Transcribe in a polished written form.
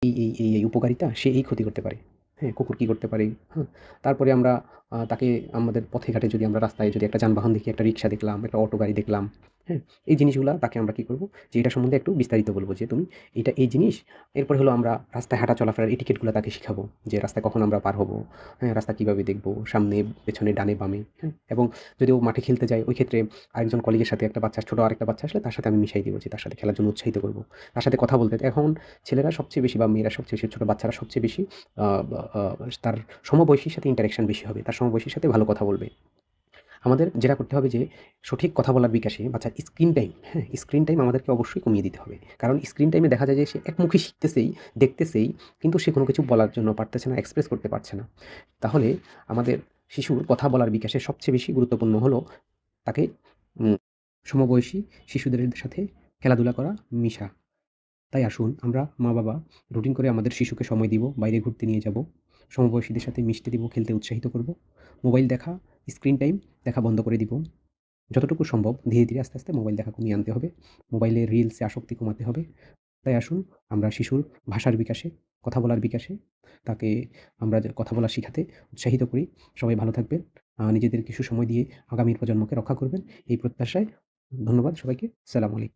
এই উপকারিতা, সে এই ক্ষতি করতে পারে। হ্যাঁ? কুকুর কি করতে পারে? হ্যাঁ? তারপরে আমরা তাকে আমাদের পথে ঘাটে যদি আমরা রাস্তায় যদি একটা যানবাহন দেখি, একটা রিক্সা দেখলাম, একটা অটো গাড়ি দেখলাম, হ্যাঁ? এই জিনিসগুলা তাকে আমরা কি করব? যে এটা সম্বন্ধে একটু বিস্তারিত বলব যে, "তুমি এইটা এই জিনিস।" এরপরে হলো আমরা রাস্তায় হাঁটা চলাফেরার এটিকেট গুলা তাকে শিখাবো। যে রাস্তায় কখন আমরা পার হবো, হ্যাঁ? রাস্তা কিভাবে দেখব, সামনে, পেছনে, ডানে, বামে, হ্যাঁ? এবং যদি ও মাঠে খেলতে যায়, ওই ক্ষেত্রে আরেকজন কলিগের সাথে একটা বাচ্চা, ছোট আরেকটা বাচ্চা আসলে তার সাথে আমি মিশাই দিব যে তার সাথে খেলার জন্য উৎসাহিত করব। তার সাথে কথা বলতে এখন ছেলেরা সবচেয়ে বেশি বা মেয়েরা সবচেয়ে বেশি, ছোট বাচ্চারা সবচেয়ে বেশি আ বা তার সমবয়সীর সাথে ইন্টারেকশন বেশি হবে। তার সমবয়সীর সাথে ভালো কথা বলবে। আমাদের যেটা করতে হবে যে সঠিক কথা বলার বিকাশে বাচ্চার স্ক্রিন টাইম, হ্যাঁ? স্ক্রিন টাইম আমাদেরকে অবশ্যই কমিয়ে দিতে হবে। কারণ স্ক্রিন টাইমে দেখা যায় যে সে একমুখী শিখতেছেই, দেখতেছেই, কিন্তু সে কোনো কিছু বলার জন্য পারতেছে না, এক্সপ্রেস করতে পারছে না। তাহলে আমাদের শিশুর কথা বলার বিকাশে সবচেয়ে বেশি গুরুত্বপূর্ণ হলো তাকে উম সমবয়সী শিশুদের সাথে খেলাধুলা করা, মিশা। তাই আসুন আমরা মা-বাবা রুটিন করে আমাদের শিশুকে সময় দিব, বাইরে ঘুরতে নিয়ে যাব, সমবয়সীদের সাথে মিশতে দিব, খেলতে উৎসাহিত করব। মোবাইল দেখা, স্ক্রিন টাইম দেখা বন্ধ করে দিব। যতটুকু সম্ভব ধীরে, ধীরে আস্তে, আস্তে মোবাইল দেখা কমিয়ে আনতে হবে। মোবাইলে রিলসে আসক্তি কমাতে হবে। তাই আসুন আমরা শিশুর ভাষার বিকাশে, কথা বলার বিকাশে তাকে আমরা যে কথা বলা শিখাতে উৎসাহিত করি। সবাই ভালো থাকবেন। নিজেদেরকে সুসময় দিয়ে আগামীর প্রজন্মকে রক্ষা করবেন। এই প্রত্যাশায় ধন্যবাদ সবাইকে। সালামু আলাইকুম।